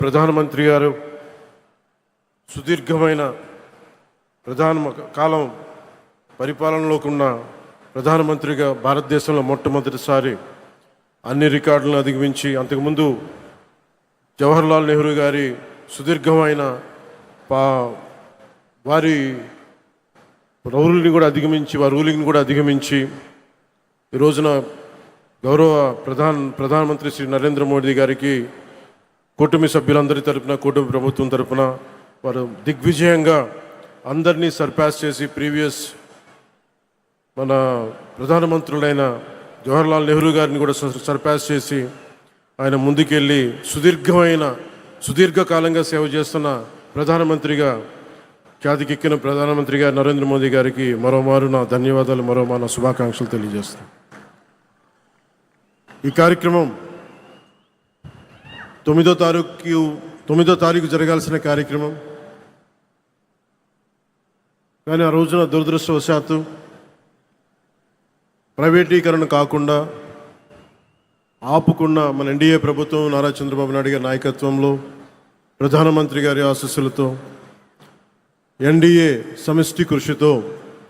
ప్రధానమంత్రి గారు సుదీర్ఘమైన కాలం పరిపాలనలోకి ఉన్న ప్రధానమంత్రిగా భారతదేశంలో మొట్టమొదటిసారి అన్ని రికార్డులను అధిగమించి, అంతకుముందు జవహర్లాల్ నెహ్రూ గారి సుదీర్ఘమైన వారి రూలింగ్ని కూడా అధిగమించి ఈ రోజున గౌరవ ప్రధానమంత్రి శ్రీ నరేంద్ర మోదీ గారికి కూటమి సభ్యులందరి తరపున, కూటమి ప్రభుత్వం తరపున వారు దిగ్విజయంగా అందరినీ సర్పాస్ చేసి ప్రీవియస్ మన ప్రధానమంత్రులైన జవహర్లాల్ నెహ్రూ గారిని కూడా సర్పాస్ చేసి ఆయన ముందుకెళ్ళి సుదీర్ఘకాలంగా సేవ చేస్తున్న ప్రధానమంత్రిగా ఖ్యాతికెక్కిన ప్రధానమంత్రిగా నరేంద్ర మోదీ గారికి మరోమారు నా ధన్యవాదాలు, మరోమారు నా శుభాకాంక్షలు తెలియజేస్తాను. ఈ కార్యక్రమం 9వ తారీఖు జరగాల్సిన కార్యక్రమం, కానీ ఆ రోజున దురదృష్టవశాత్తు ప్రైవేటీకరణ కాకుండా ఆపుకున్న మన ఎన్డీఏ ప్రభుత్వం నారా చంద్రబాబు నాయుడు గారి నాయకత్వంలో ప్రధానమంత్రి గారి ఆశీస్సులతో ఎన్డీఏ సమిష్టి కృషితో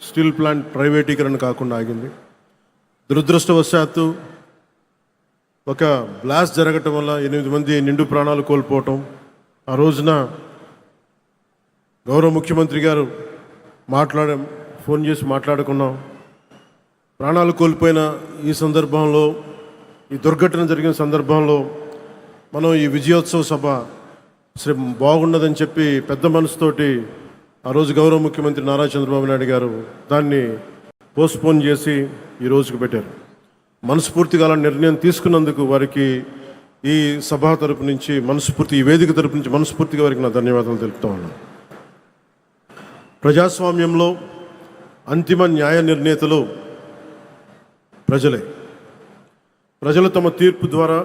స్టీల్ ప్లాంట్ ప్రైవేటీకరణ కాకుండా ఆగింది. దురదృష్టవశాత్తు ఒక బ్లాస్ట్ జరగటం వల్ల 8 మంది నిండు ప్రాణాలు కోల్పోవటం, ఆ రోజున గౌరవ ముఖ్యమంత్రి గారు ఫోన్ చేసి మాట్లాడుకున్నాం. ప్రాణాలు కోల్పోయిన ఈ సందర్భంలో, ఈ దుర్ఘటన జరిగిన సందర్భంలో మనం ఈ విజయోత్సవ సభ బాగున్నదని చెప్పి పెద్ద మనసుతోటి ఆ రోజు గౌరవ ముఖ్యమంత్రి నారా చంద్రబాబు నాయుడు గారు దాన్ని పోస్ట్పోన్ చేసి ఈ రోజుకు పెట్టారు. మనస్ఫూర్తిగా అలా నిర్ణయం తీసుకున్నందుకు వారికి ఈ సభ తరపు నుంచి ఈ వేదిక తరపు నుంచి మనస్ఫూర్తిగా వారికి నా ధన్యవాదాలు తెలుపుతా ఉన్నాను. ప్రజాస్వామ్యంలో అంతిమ న్యాయ నిర్ణేతలు ప్రజలే. ప్రజలు తమ తీర్పు ద్వారా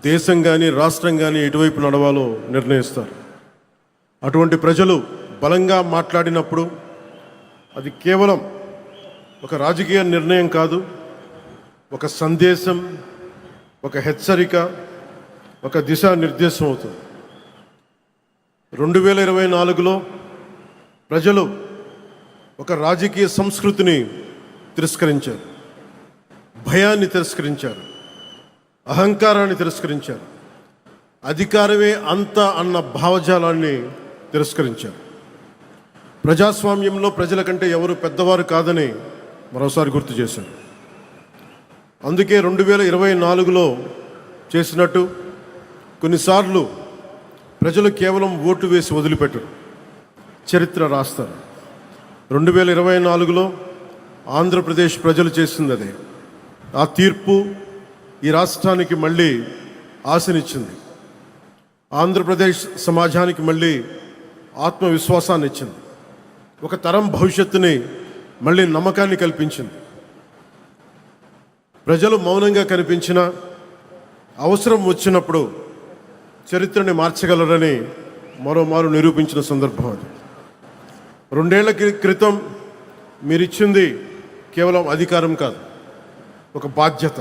దేశం కానీ రాష్ట్రం కానీ ఎటువైపు నడవాలో నిర్ణయిస్తారు. అటువంటి ప్రజలు బలంగా మాట్లాడినప్పుడు అది కేవలం ఒక రాజకీయ నిర్ణయం కాదు, ఒక సందేశం, ఒక హెచ్చరిక, ఒక దిశానిర్దేశం అవుతుంది. 2024లో ప్రజలు ఒక రాజకీయ సంస్కృతిని తిరస్కరించారు, భయాన్ని తిరస్కరించారు, అహంకారాన్ని తిరస్కరించారు, అధికారమే అంత అన్న భావజాలాన్ని తిరస్కరించారు. ప్రజాస్వామ్యంలో ప్రజల కంటే ఎవరు పెద్దవారు కాదని మరోసారి గుర్తు చేశారు. అందుకే 2024లో చేసినట్టు కొన్నిసార్లు ప్రజలు కేవలం ఓటు వేసి వదిలిపెట్టరు, చరిత్ర రాస్తారు. 2024లో ఆంధ్రప్రదేశ్ ప్రజలు చేసింది అదే. ఆ తీర్పు ఈ రాష్ట్రానికి మళ్ళీ ఆశనిచ్చింది, ఆంధ్రప్రదేశ్ సమాజానికి మళ్ళీ ఆత్మవిశ్వాసాన్ని ఇచ్చింది, ఒక తరం భవిష్యత్తుని మళ్ళీ నమ్మకాన్ని కల్పించింది. ప్రజలు మౌనంగా కనిపించిన అవసరం వచ్చినప్పుడు చరిత్రని మార్చగలరని మరోమారు నిరూపించిన సందర్భం అది. 2 ఏళ్ల క్రితం మీరిచ్చింది కేవలం అధికారం కాదు, ఒక బాధ్యత.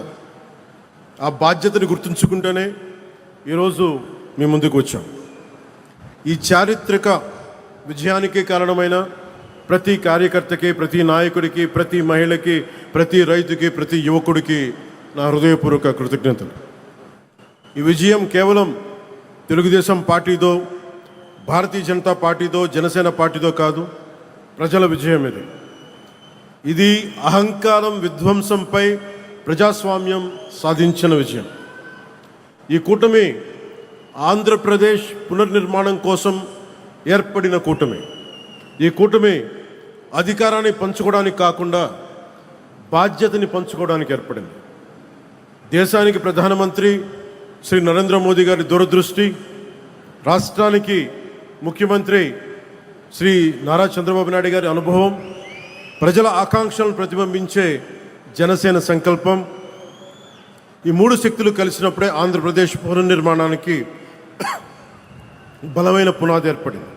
ఆ బాధ్యతని గుర్తుంచుకుంటేనే ఈరోజు మీ ముందుకు వచ్చాం. ఈ చారిత్రక విజయానికి కారణమైన ప్రతి కార్యకర్తకి, ప్రతి నాయకుడికి, ప్రతి మహిళకి, ప్రతి రైతుకి, ప్రతి యువకుడికి నా హృదయపూర్వక కృతజ్ఞతలు. ఈ విజయం కేవలం తెలుగుదేశం పార్టీదో, భారతీయ జనతా పార్టీదో, జనసేన పార్టీదో కాదు, ప్రజల విజయం ఇది. ఇది అహంకారం విధ్వంసంపై ప్రజాస్వామ్యం సాధించిన విజయం. ఈ కూటమి ఆంధ్రప్రదేశ్ పునర్నిర్మాణం కోసం ఏర్పడిన కూటమి. ఈ కూటమి అధికారాన్ని పంచుకోవడానికి కాకుండా బాధ్యతని పంచుకోవడానికి ఏర్పడింది. దేశానికి ప్రధానమంత్రి శ్రీ నరేంద్ర మోదీ గారి దూరదృష్టి, రాష్ట్రానికి ముఖ్యమంత్రి శ్రీ నారా చంద్రబాబు నాయుడు గారి అనుభవం, ప్రజల ఆకాంక్షలను ప్రతిబింబించే జనసేన సంకల్పం, ఈ 3 శక్తులు కలిసినప్పుడే ఆంధ్రప్రదేశ్ పునర్నిర్మాణానికి బలమైన పునాది ఏర్పడింది.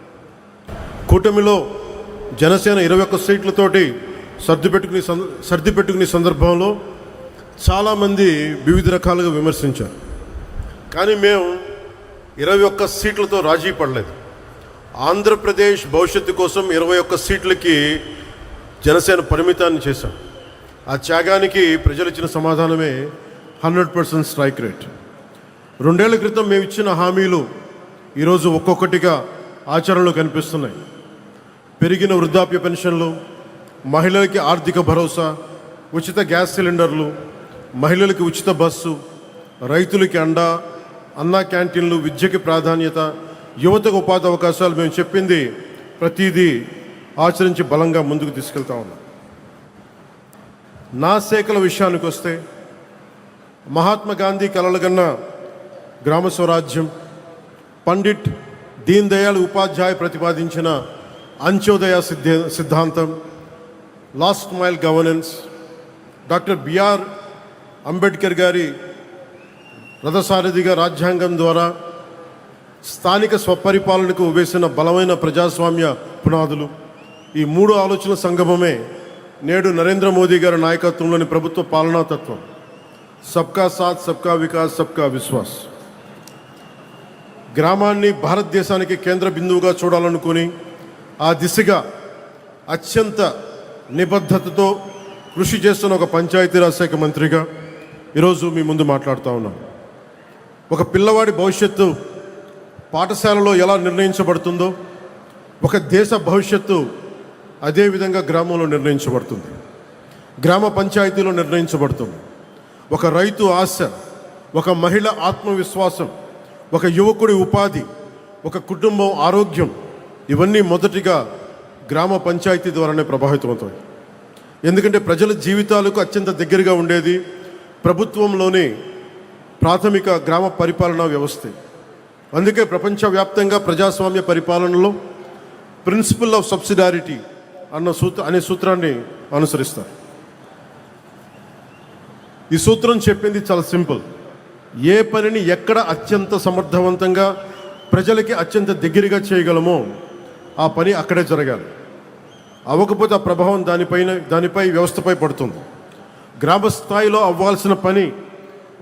కూటమిలో జనసేన 21 సీట్లతోటి సర్దిపెట్టుకునే సందర్భంలో చాలామంది వివిధ రకాలుగా విమర్శించారు. కానీ మేము 21 సీట్లతో రాజీ పడలేదు. ఆంధ్రప్రదేశ్ భవిష్యత్తు కోసం 21 సీట్లకి జనసేన పరిమితాన్ని చేశాం. ఆ త్యాగానికి ప్రజలు ఇచ్చిన సమాధానమే 100% స్ట్రైక్ రేట్. 2 ఏళ్ల క్రితం మేము ఇచ్చిన హామీలు ఈరోజు ఒక్కొక్కటిగా ఆచరణలో కనిపిస్తున్నాయి. పెరిగిన వృద్ధాప్య పెన్షన్లు, మహిళలకి ఆర్థిక భరోసా, ఉచిత గ్యాస్ సిలిండర్లు, మహిళలకి ఉచిత బస్సు, రైతులకి అన్నా క్యాంటీన్లు, విద్యకి ప్రాధాన్యత, యువతకు ఉపాధి అవకాశాలు, మేము చెప్పింది ప్రతిదీ ఆచరించి బలంగా ముందుకు తీసుకెళ్తా ఉన్నాం. నా శాఖల విషయానికి వస్తే మహాత్మా గాంధీ కలలుగన్న గ్రామ స్వరాజ్యం, పండిట్ దీన్ దయాళ్ ఉపాధ్యాయ ప్రతిపాదించిన అంత్యోదయ సిద్ధాంతం, last mile governance, doctor B R Ambedkar గారి రథసారథిగా రాజ్యాంగం ద్వారా స్థానిక స్వపరిపాలనకు వేసిన బలమైన ప్రజాస్వామ్య పునాదులు, ఈ 3 ఆలోచనల సంగమమే నేడు నరేంద్ర మోదీ గారి నాయకత్వంలోని ప్రభుత్వ పాలనా తత్వం. సబ్కా సాత్, సబ్కా వికాస్, సబ్కా విశ్వాస్. గ్రామాన్ని భారతదేశానికి కేంద్ర బిందువుగా చూడాలనుకుని ఆ దిశగా అత్యంత నిబద్ధతతో కృషి చేస్తున్న ఒక పంచాయతీరాజ్ శాఖ మంత్రిగా ఈరోజు మీ ముందు మాట్లాడుతూ ఉన్నాం. ఒక పిల్లవాడి భవిష్యత్తు పాఠశాలలో ఎలా నిర్ణయించబడుతుందో, ఒక దేశ భవిష్యత్తు అదేవిధంగా గ్రామంలో నిర్ణయించబడుతుంది, గ్రామ పంచాయతీలో నిర్ణయించబడుతుంది. ఒక రైతు ఆశ, ఒక మహిళ ఆత్మవిశ్వాసం, ఒక యువకుడి ఉపాధి, ఒక కుటుంబం ఆరోగ్యం, ఇవన్నీ మొదటిగా గ్రామ పంచాయతీ ద్వారానే ప్రభావితమవుతాయి. ఎందుకంటే ప్రజల జీవితాలకు అత్యంత దగ్గరగా ఉండేది ప్రభుత్వంలోని ప్రాథమిక గ్రామ పరిపాలనా వ్యవస్థ. అందుకే ప్రపంచవ్యాప్తంగా ప్రజాస్వామ్య పరిపాలనలో ప్రిన్సిపల్ ఆఫ్ సబ్సిడారిటీ అనే సూత్రాన్ని అనుసరిస్తారు. ఈ సూత్రం చెప్పింది చాలా సింపుల్. ఏ పనిని ఎక్కడ అత్యంత సమర్థవంతంగా ప్రజలకి అత్యంత దగ్గరగా చేయగలమో ఆ పని అక్కడే జరగాలి. అవ్వకపోతే ఆ ప్రభావం దానిపై వ్యవస్థపై పడుతుంది. గ్రామ స్థాయిలో అవ్వాల్సిన పని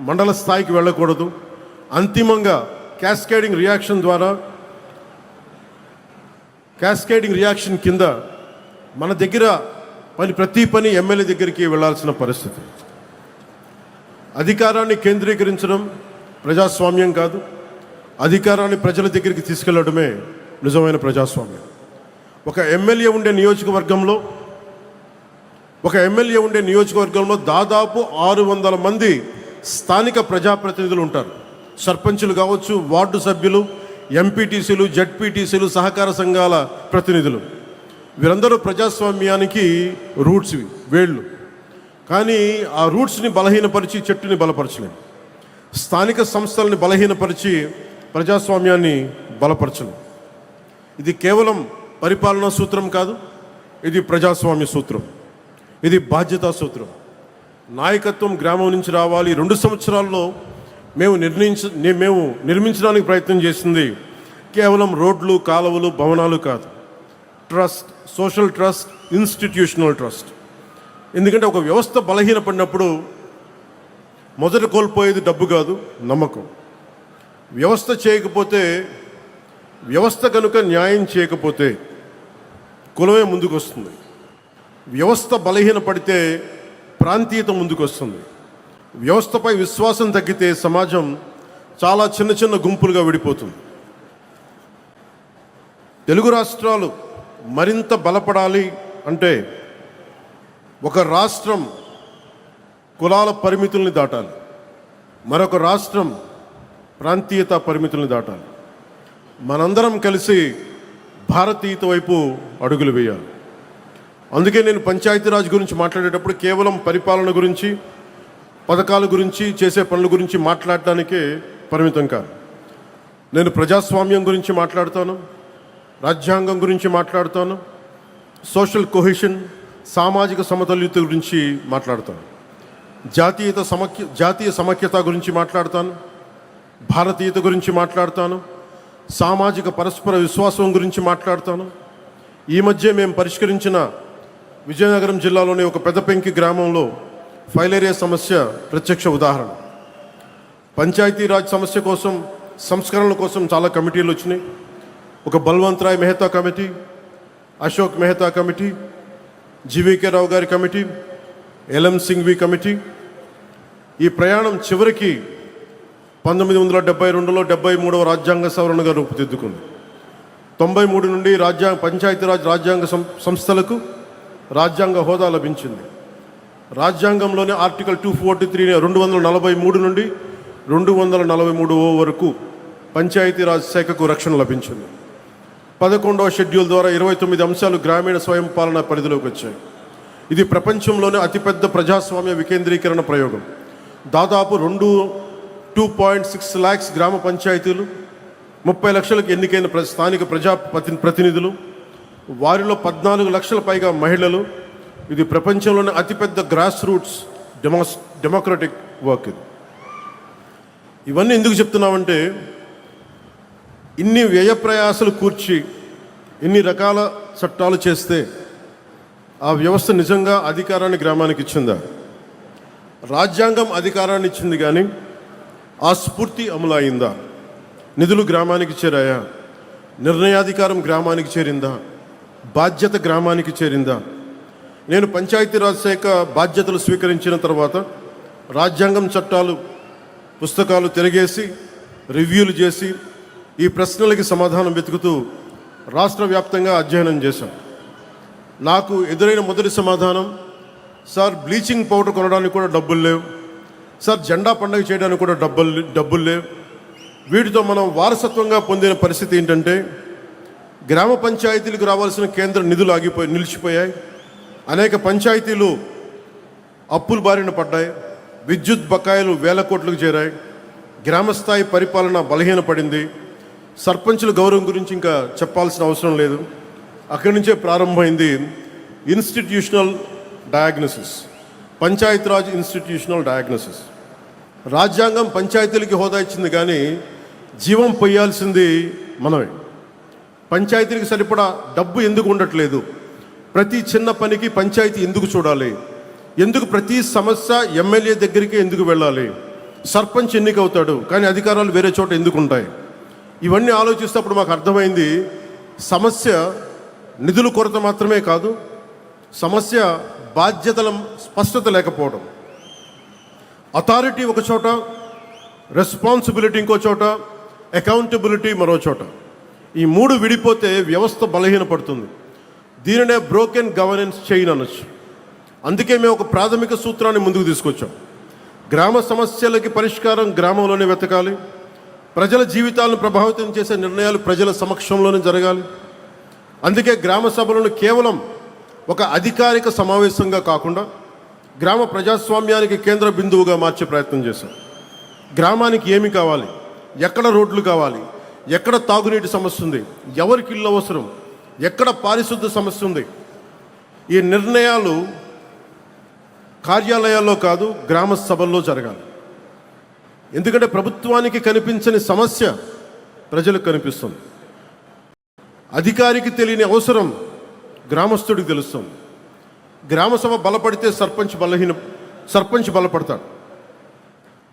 మండల స్థాయికి వెళ్ళకూడదు. అంతిమంగా క్యాస్కేడింగ్ రియాక్షన్ కింద మన దగ్గర ప్రతి పని ఎమ్మెల్యే దగ్గరికి వెళ్ళాల్సిన పరిస్థితి. అధికారాన్ని కేంద్రీకరించడం ప్రజాస్వామ్యం కాదు, అధికారాన్ని ప్రజల దగ్గరికి తీసుకెళ్లడమే నిజమైన ప్రజాస్వామ్యం. ఒక ఎమ్మెల్యే ఉండే నియోజకవర్గంలో దాదాపు 600 మంది స్థానిక ప్రజాప్రతినిధులు ఉంటారు. సర్పంచులు కావచ్చు, వార్డు సభ్యులు, ఎంపీటీసీలు, జడ్పీటీసీలు, సహకార సంఘాల ప్రతినిధులు. వీరందరూ ప్రజాస్వామ్యానికి రూట్స్, వేళ్ళు. కానీ ఆ రూట్స్ని బలహీనపరిచి చెట్టుని బలపరచలేము. స్థానిక సంస్థలని బలహీనపరిచి ప్రజాస్వామ్యాన్ని బలపరచలేము. ఇది కేవలం పరిపాలనా సూత్రం కాదు, ఇది ప్రజాస్వామ్య సూత్రం, ఇది బాధ్యతా సూత్రం. నాయకత్వం గ్రామం నుంచి రావాలి. 2 సంవత్సరాల్లో మేము నిర్మించడానికి ప్రయత్నం చేసింది కేవలం రోడ్లు, కాలువలు, భవనాలు కాదు. Trust, social trust, institutional trust. ఎందుకంటే ఒక వ్యవస్థ బలహీనపడినప్పుడు మొదట కోల్పోయేది డబ్బు కాదు, నమ్మకం. వ్యవస్థ కనుక న్యాయం చేయకపోతే కులమే ముందుకు వస్తుంది. వ్యవస్థ బలహీనపడితే ప్రాంతీయత ముందుకు వస్తుంది. వ్యవస్థపై విశ్వాసం తగ్గితే సమాజం చాలా చిన్న చిన్న గుంపులుగా విడిపోతుంది. తెలుగు రాష్ట్రాలు మరింత బలపడాలి అంటే ఒక రాష్ట్రం కులాల పరిమితుల్ని దాటాలి, మరొక రాష్ట్రం ప్రాంతీయత పరిమితుల్ని దాటాలి. మనందరం కలిసి భారతీయత వైపు అడుగులు వేయాలి. అందుకే నేను పంచాయతీరాజ్ గురించి మాట్లాడేటప్పుడు కేవలం పరిపాలన గురించి, పథకాల గురించి, చేసే పనుల గురించి మాట్లాడటానికే పరిమితం కాదు. నేను ప్రజాస్వామ్యం గురించి మాట్లాడతాను, రాజ్యాంగం గురించి మాట్లాడతాను, సోషల్ కొహెషన్, సామాజిక సమతుల్యత గురించి మాట్లాడతాను, జాతీయ సమైక్యత గురించి మాట్లాడతాను, భారతీయత గురించి మాట్లాడతాను, సామాజిక పరస్పర విశ్వాసం గురించి మాట్లాడతాను. ఈ మధ్య మేము పరిష్కరించిన విజయనగరం జిల్లాలోని ఒక పెద్దపెంకి గ్రామంలో ఫైలేరియా సమస్య ప్రత్యక్ష ఉదాహరణ. పంచాయతీరాజ్ సమస్య కోసం సంస్కరణల కోసం చాలా కమిటీలు వచ్చినాయి. ఒక బల్వంత్ రాయ్ మెహతా కమిటీ, అశోక్ మెహతా కమిటీ, జీవీకే రావు గారి కమిటీ, ఎల్ఎం సింఘ్వి కమిటీ. ఈ ప్రయాణం చివరికి 1972లో 73వ రాజ్యాంగ సవరణగా రూపుదిద్దుకుంది. 93 నుండి పంచాయతీరాజ్ రాజ్యాంగ సంస్థలకు రాజ్యాంగ హోదా లభించింది. రాజ్యాంగంలోని ఆర్టికల్ 243 243 నుండి 243 వరకు పంచాయతీరాజ్ శాఖకు రక్షణ లభించింది. 11వ షెడ్యూల్ ద్వారా 29 అంశాలు గ్రామీణ స్వయం పాలన పరిధిలోకి వచ్చాయి. ఇది ప్రపంచంలోనే అతిపెద్ద ప్రజాస్వామ్య వికేంద్రీకరణ ప్రయోగం. దాదాపు 2.6 lakhs గ్రామ పంచాయతీలు, 30 లక్షలకు ఎన్నికైన స్థానిక ప్రతినిధులు, వారిలో 14 లక్షల పైగా మహిళలు. ఇది ప్రపంచంలోనే అతిపెద్ద గ్రాస్ రూట్స్ డెమోక్రటిక్ వర్క్. ఇవన్నీ ఎందుకు చెప్తున్నామంటే, ఇన్ని వ్యయ ప్రయాసాలు కూర్చి ఇన్ని రకాల చట్టాలు చేస్తే ఆ వ్యవస్థ నిజంగా అధికారాన్ని గ్రామానికి ఇచ్చిందా? రాజ్యాంగం అధికారాన్ని ఇచ్చింది, కానీ ఆ స్ఫూర్తి అమలు అయిందా? నిధులు గ్రామానికి చేరాయా? నిర్ణయాధికారం గ్రామానికి చేరిందా? బాధ్యత గ్రామానికి చేరిందా? నేను పంచాయతీరాజ్ శాఖ బాధ్యతలు స్వీకరించిన తర్వాత రాజ్యాంగం చట్టాలు పుస్తకాలు తిరగేసి రివ్యూలు చేసి ఈ ప్రశ్నలకి సమాధానం వెతుకుతూ రాష్ట్ర వ్యాప్తంగా అధ్యయనం చేశాం. నాకు ఎదురైన మొదటి సమాధానం, సార్ బ్లీచింగ్ పౌడర్ కొనడానికి కూడా డబ్బులు లేవు, సార్ జెండా పండుగ చేయడానికి కూడా డబ్బులు లేవు. వీటితో మనం వారసత్వంగా పొందిన పరిస్థితి ఏంటంటే, గ్రామ పంచాయతీలకు రావాల్సిన కేంద్ర నిధులు నిలిచిపోయాయి. అనేక పంచాయతీలు అప్పుల బారిన పడ్డాయి. విద్యుత్ బకాయిలు వేల కోట్లకు చేరాయి. గ్రామస్థాయి పరిపాలన బలహీనపడింది. సర్పంచుల గౌరవం గురించి ఇంకా చెప్పాల్సిన అవసరం లేదు. అక్కడి నుంచే ప్రారంభమైంది institutional diagnosis, Panchayati Raj institutional diagnosis. రాజ్యాంగం పంచాయతీలకి హోదా ఇచ్చింది, కానీ జీవం పొయ్యాల్సింది మనమే. పంచాయతీలకు సరిపడా డబ్బు ఎందుకు ఉండట్లేదు? ప్రతి చిన్న పనికి పంచాయతీ ఎందుకు చూడాలి? ఎందుకు ప్రతి సమస్య ఎమ్మెల్యే దగ్గరికి ఎందుకు వెళ్ళాలి? సర్పంచ్ ఎన్నికవుతాడు, కానీ అధికారాలు వేరే చోట ఎందుకు ఉంటాయి? ఇవన్నీ ఆలోచిస్తేప్పుడు మాకు అర్థమైంది, సమస్య నిధుల కొరత మాత్రమే కాదు, సమస్య బాధ్యతల స్పష్టత లేకపోవడం. అథారిటీ ఒక చోట, రెస్పాన్సిబిలిటీ ఇంకో చోట, అకౌంటబిలిటీ మరో చోట. ఈ మూడు విడిపోతే వ్యవస్థ బలహీనపడుతుంది. దీనినే బ్రోకెన్ గవర్నెన్స్ చైన్ అనొచ్చు. అందుకే మేము ఒక ప్రాథమిక సూత్రాన్ని ముందుకు తీసుకొచ్చాం. గ్రామ సమస్యలకి పరిష్కారం గ్రామంలోనే వెతకాలి. ప్రజల జీవితాలను ప్రభావితం చేసే నిర్ణయాలు ప్రజల సమక్షంలోనే జరగాలి. అందుకే గ్రామ సభలను కేవలం ఒక అధికారిక సమావేశంగా కాకుండా గ్రామ ప్రజాస్వామ్యానికి కేంద్ర బిందువుగా మార్చే ప్రయత్నం చేశాం. గ్రామానికి ఏమి కావాలి, ఎక్కడ రోడ్లు కావాలి, ఎక్కడ తాగునీటి సమస్య ఉంది, ఎవరికి ఇల్లు అవసరం, ఎక్కడ పారిశుద్ధ సమస్య ఉంది, ఈ నిర్ణయాలు కార్యాలయాల్లో కాదు, గ్రామ సభల్లో జరగాలి. ఎందుకంటే ప్రభుత్వానికి కనిపించని సమస్య ప్రజలకు కనిపిస్తుంది. అధికారికి తెలియని అవసరం గ్రామస్తుడికి తెలుస్తుంది. గ్రామ సభ బలపడితే సర్పంచ్ బలపడతాడు.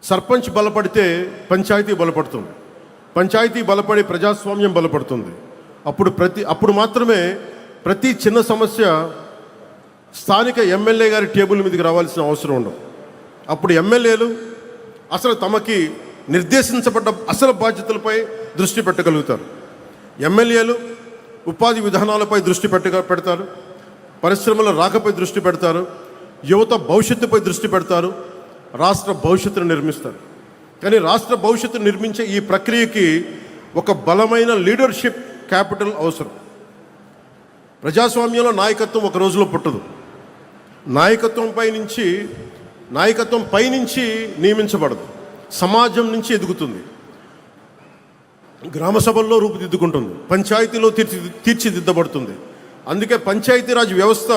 సర్పంచ్ బలపడితే పంచాయతీ బలపడుతుంది. పంచాయతీ బలపడి ప్రజాస్వామ్యం బలపడుతుంది. అప్పుడు మాత్రమే ప్రతి చిన్న సమస్య స్థానిక ఎమ్మెల్యే గారి టేబుల్ మీదకి రావాల్సిన అవసరం ఉండదు. అప్పుడు ఎమ్మెల్యేలు అసలు తమకి నిర్దేశించబడ్డ అసలు బాధ్యతలపై దృష్టి పెట్టగలుగుతారు. ఎమ్మెల్యేలు ఉపాధి విధానాలపై దృష్టి పెడతారు, పరిశ్రమల రాకపై దృష్టి పెడతారు, యువత భవిష్యత్తుపై దృష్టి పెడతారు, రాష్ట్ర భవిష్యత్తును నిర్మిస్తారు. కానీ రాష్ట్ర భవిష్యత్తును నిర్మించే ఈ ప్రక్రియకి ఒక బలమైన లీడర్షిప్ క్యాపిటల్ అవసరం. ప్రజాస్వామ్యంలో నాయకత్వం ఒక రోజులో పుట్టదు. నాయకత్వం పైనుంచి నియమించబడదు, సమాజం నుంచి ఎదుగుతుంది. గ్రామ సభల్లో రూపుదిద్దుకుంటుంది, పంచాయతీలో తీర్చిదిద్దబడుతుంది. అందుకే పంచాయతీరాజ్ వ్యవస్థ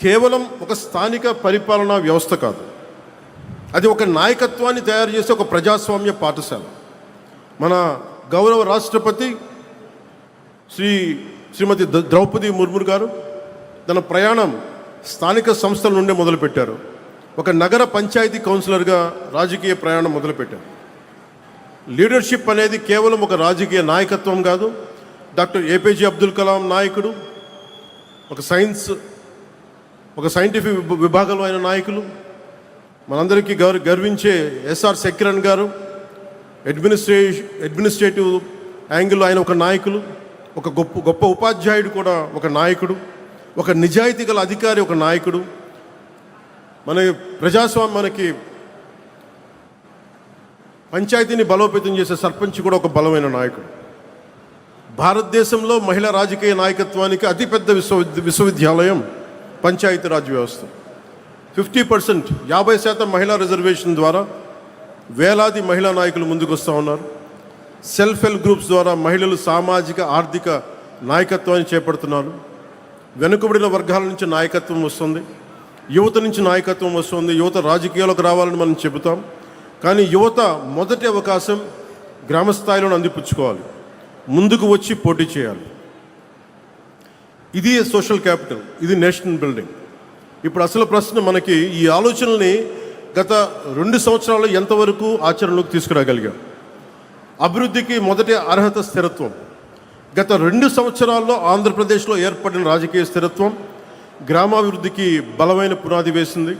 కేవలం ఒక స్థానిక పరిపాలనా వ్యవస్థ కాదు, అది ఒక నాయకత్వాన్ని తయారు చేసే ఒక ప్రజాస్వామ్య పాఠశాల. మన గౌరవ రాష్ట్రపతి శ్రీమతి ద్రౌపది ముర్ము గారు తన ప్రయాణం స్థానిక సంస్థల నుండే మొదలుపెట్టారు. ఒక నగర పంచాయతీ కౌన్సిలర్గా రాజకీయ ప్రయాణం మొదలుపెట్టారు. లీడర్షిప్ అనేది కేవలం ఒక రాజకీయ నాయకత్వం కాదు. డాక్టర్ ఏపీజే అబ్దుల్ కలాం నాయకుడు, ఒక సైంటిఫిక్ విభాగంలో ఆయన నాయకులు, మనందరికీ గర్వించే ఎస్ఆర్ సెక్కిరణ్ గారు, అడ్మినిస్ట్రేటివ్ యాంగిల్లో ఆయన ఒక నాయకులు, ఒక గొప్ప ఉపాధ్యాయుడు కూడా ఒక నాయకుడు, ఒక నిజాయితీ గల అధికారి ఒక నాయకుడు. మనకి పంచాయతీని బలోపేతం చేసే సర్పంచ్ కూడా ఒక బలమైన నాయకుడు. భారతదేశంలో మహిళా రాజకీయ నాయకత్వానికి అతిపెద్ద విశ్వవిద్యాలయం పంచాయతీరాజ్ వ్యవస్థ. 50% 50% మహిళా రిజర్వేషన్ ద్వారా వేలాది మహిళా నాయకులు ముందుకు వస్తూ ఉన్నారు. సెల్ఫ్ హెల్ప్ గ్రూప్స్ ద్వారా మహిళలు సామాజిక ఆర్థిక నాయకత్వాన్ని చేపడుతున్నారు. వెనుకబడిన వర్గాల నుంచి నాయకత్వం వస్తుంది, యువత నుంచి నాయకత్వం వస్తుంది. యువత రాజకీయాలకు రావాలని మనం చెబుతాం, కానీ యువత మొదటి అవకాశం గ్రామ స్థాయిలో అందిపుచ్చుకోవాలి, ముందుకు వచ్చి పోటీ చేయాలి. ఇది సోషల్ క్యాపిటల్, ఇది నేషనల్ బిల్డింగ్. ఇప్పుడు అసలు ప్రశ్న, మనకి ఈ ఆలోచనల్ని గత 2 సంవత్సరాలు ఎంతవరకు ఆచరణలోకి తీసుకురాగలిగాం? అభివృద్ధికి మొదటి అర్హత స్థిరత్వం. గత 2 సంవత్సరాల్లో ఆంధ్రప్రదేశ్లో ఏర్పడిన రాజకీయ స్థిరత్వం గ్రామాభివృద్ధికి బలమైన పునాది వేసింది.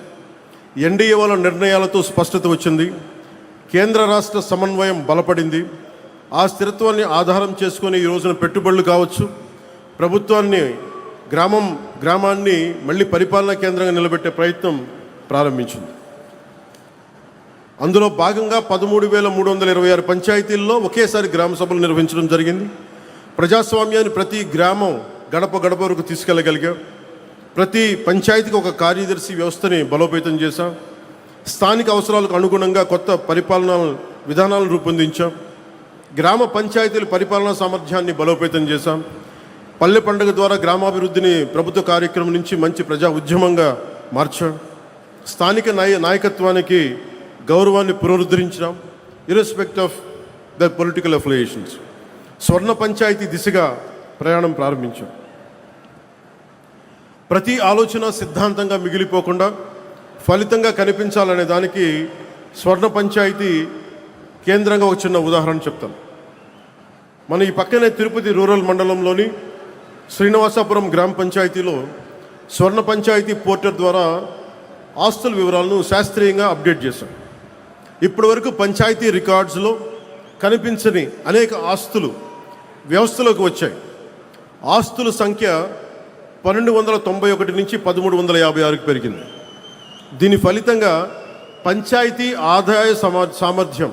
ఎన్డీఏ వాళ్ళ నిర్ణయాలతో స్పష్టత వచ్చింది. కేంద్ర రాష్ట్ర సమన్వయం బలపడింది. ఆ స్థిరత్వాన్ని ఆధారం చేసుకొని ఈ రోజున పెట్టుబడులు కావచ్చు, ప్రభుత్వాన్ని గ్రామాన్ని మళ్ళీ పరిపాలనా కేంద్రంగా నిలబెట్టే ప్రయత్నం ప్రారంభించింది. అందులో భాగంగా 13,326 పంచాయతీల్లో ఒకేసారి గ్రామ సభలు నిర్వహించడం జరిగింది. ప్రజాస్వామ్యాన్ని ప్రతి గ్రామం గడప వరకు తీసుకెళ్ళగలిగాం. ప్రతి పంచాయతీకి ఒక కార్యదర్శి వ్యవస్థని బలోపేతం చేశాం. స్థానిక అవసరాలకు అనుగుణంగా కొత్త పరిపాలనా విధానాలను రూపొందించాం. గ్రామ పంచాయతీల పరిపాలనా సామర్థ్యాన్ని బలోపేతం చేశాం. పల్లె పండుగ ద్వారా గ్రామాభివృద్ధిని ప్రభుత్వ కార్యక్రమం నుంచి మంచి ప్రజా ఉద్యమంగా మార్చాం. స్థానిక నాయకత్వానికి గౌరవాన్ని పునరుద్ధరించాం, ఇర్రెస్పెక్ట్ ఆఫ్ ద పొలిటికల్ అఫిలియేషన్స్. స్వర్ణ పంచాయతీ దిశగా ప్రయాణం ప్రారంభించాం. ప్రతి ఆలోచన సిద్ధాంతంగా మిగిలిపోకుండా ఫలితంగా కనిపించాలనే దానికి స్వర్ణ పంచాయతీ కేంద్రంగా ఒక చిన్న ఉదాహరణ చెప్తాను. మన ఈ పక్కనే తిరుపతి రూరల్ మండలంలోని శ్రీనివాసాపురం గ్రామ పంచాయతీలో స్వర్ణ పంచాయతీ పోర్టల్ ద్వారా ఆస్తుల వివరాలను శాస్త్రీయంగా అప్డేట్ చేశాం. ఇప్పటి వరకు పంచాయతీ రికార్డ్స్లో కనిపించని అనేక ఆస్తులు వ్యవస్థలోకి వచ్చాయి. ఆస్తుల సంఖ్య 1291 నుంచి 1356కి పెరిగింది. దీని ఫలితంగా పంచాయతీ ఆదాయ సామర్థ్యం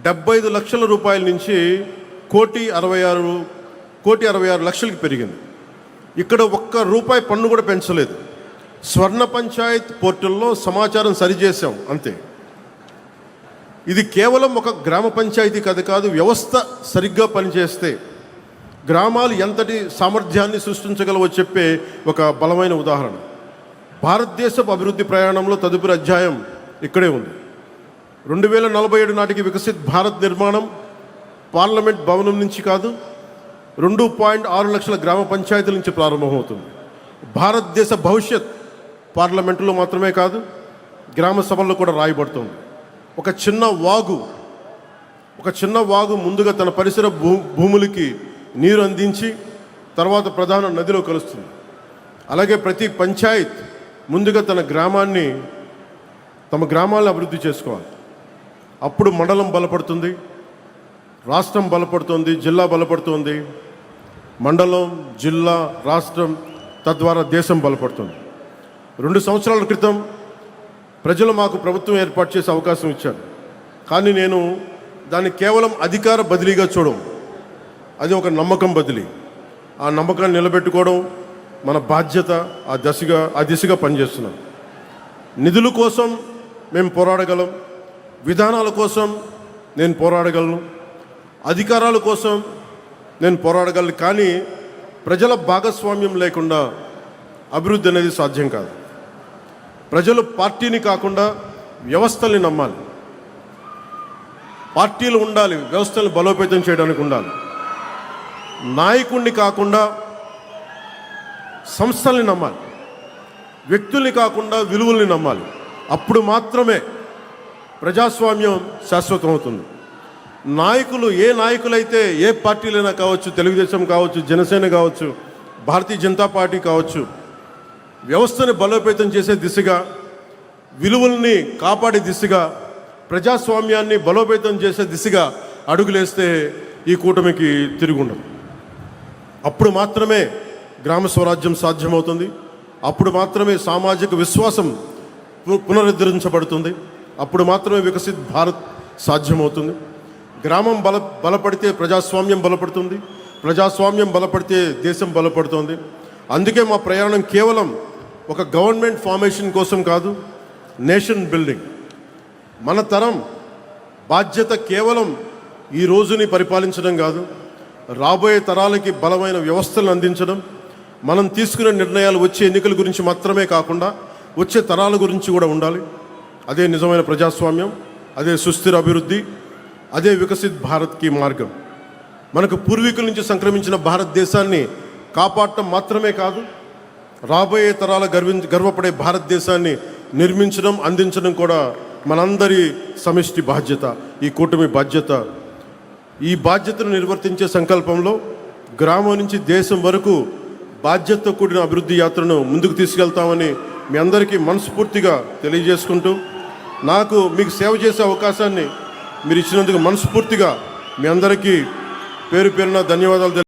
75 లక్షల రూపాయల నుంచి 1,66 లక్షలకి పెరిగింది. ఇక్కడ ₹1 పన్ను కూడా పెంచలేదు. స్వర్ణ పంచాయత్ పోర్టల్లో సమాచారం సరిచేసాం అంతే. ఇది కేవలం ఒక గ్రామ పంచాయతీ కథ కాదు. వ్యవస్థ సరిగ్గా పనిచేస్తే గ్రామాలు ఎంతటి సామర్థ్యాన్ని సృష్టించగలవో చెప్పే ఒక బలమైన ఉదాహరణ. భారతదేశపు అభివృద్ధి ప్రయాణంలో తదుపరి అధ్యాయం ఇక్కడే ఉంది. 2047 నాటికి వికసిత్ భారత్ నిర్మాణం పార్లమెంట్ భవనం నుంచి కాదు, 2.6 లక్షల గ్రామ పంచాయతీల నుంచి ప్రారంభమవుతుంది. భారతదేశ భవిష్యత్ పార్లమెంటులో మాత్రమే కాదు, గ్రామ సభల్లో కూడా రాయబడుతుంది. ఒక చిన్న వాగు ముందుగా తన పరిసర భూములకి నీరు అందించి తర్వాత ప్రధాన నదిలో కలుస్తుంది. అలాగే ప్రతి పంచాయత్ ముందుగా తమ గ్రామాలను అభివృద్ధి చేసుకోవాలి. అప్పుడు మండలం బలపడుతుంది, రాష్ట్రం బలపడుతుంది, జిల్లా బలపడుతుంది. మండలం, జిల్లా, రాష్ట్రం, తద్వారా దేశం బలపడుతుంది. 2 సంవత్సరాల క్రితం ప్రజలు మాకు ప్రభుత్వం ఏర్పాటు చేసే అవకాశం ఇచ్చారు. కానీ నేను దాన్ని కేవలం అధికార బదిలీగా చూడం, అది ఒక నమ్మకం బదిలీ. ఆ నమ్మకాన్ని నిలబెట్టుకోవడం మన బాధ్యత. ఆ దిశగా పనిచేస్తున్నాం. నిధుల కోసం మేము పోరాడగలం, విధానాల కోసం నేను పోరాడగలను, అధికారాల కోసం నేను పోరాడగలను. కానీ ప్రజల భాగస్వామ్యం లేకుండా అభివృద్ధి అనేది సాధ్యం కాదు. ప్రజలు పార్టీని కాకుండా వ్యవస్థల్ని నమ్మాలి. పార్టీలు ఉండాలి, వ్యవస్థల్ని బలోపేతం చేయడానికి ఉండాలి. నాయకుడిని కాకుండా సంస్థల్ని నమ్మాలి, వ్యక్తుల్ని కాకుండా విలువల్ని నమ్మాలి. అప్పుడు మాత్రమే ప్రజాస్వామ్యం శాశ్వతం అవుతుంది. నాయకులు ఏ నాయకులైతే ఏ పార్టీలైనా కావచ్చు, తెలుగుదేశం కావచ్చు, జనసేన కావచ్చు, భారతీయ జనతా పార్టీ కావచ్చు, వ్యవస్థను బలోపేతం చేసే దిశగా, విలువల్ని కాపాడే దిశగా, ప్రజాస్వామ్యాన్ని బలోపేతం చేసే దిశగా అడుగులేస్తే ఈ కూటమికి తిరుగుండదు. అప్పుడు మాత్రమే గ్రామ స్వరాజ్యం సాధ్యమవుతుంది. అప్పుడు మాత్రమే సామాజిక విశ్వాసం పునరుద్ధరించబడుతుంది. అప్పుడు మాత్రమే వికసిత్ భారత్ సాధ్యమవుతుంది. గ్రామం బలపడితే ప్రజాస్వామ్యం బలపడుతుంది. ప్రజాస్వామ్యం బలపడితే దేశం బలపడుతుంది. అందుకే మా ప్రయాణం కేవలం ఒక గవర్నమెంట్ ఫార్మేషన్ కోసం కాదు, నేషన్ బిల్డింగ్. మన తరం బాధ్యత కేవలం ఈ రోజుని పరిపాలించడం కాదు, రాబోయే తరాలకి బలమైన వ్యవస్థలను అందించడం. మనం తీసుకునే నిర్ణయాలు వచ్చే ఎన్నికల గురించి మాత్రమే కాకుండా వచ్చే తరాల గురించి కూడా ఉండాలి. అదే నిజమైన ప్రజాస్వామ్యం, అదే సుస్థిర అభివృద్ధి, అదే వికసిత్ భారత్కి మార్గం. మనకు పూర్వీకుల నుంచి సంక్రమించిన భారతదేశాన్ని కాపాడటం మాత్రమే కాదు, రాబోయే తరాల గర్వపడే భారతదేశాన్ని నిర్మించడం, అందించడం కూడా మనందరి సమిష్టి బాధ్యత, ఈ కూటమి బాధ్యత. ఈ బాధ్యతను నిర్వర్తించే సంకల్పంలో గ్రామం నుంచి దేశం వరకు బాధ్యతతో కూడిన అభివృద్ధి యాత్రను ముందుకు తీసుకెళ్తామని మీ అందరికీ మనస్ఫూర్తిగా తెలియజేసుకుంటూ, మీకు సేవ చేసే అవకాశాన్ని మీరు ఇచ్చినందుకు మనస్ఫూర్తిగా మీ అందరికీ పేరు పేరున ధన్యవాదాలు.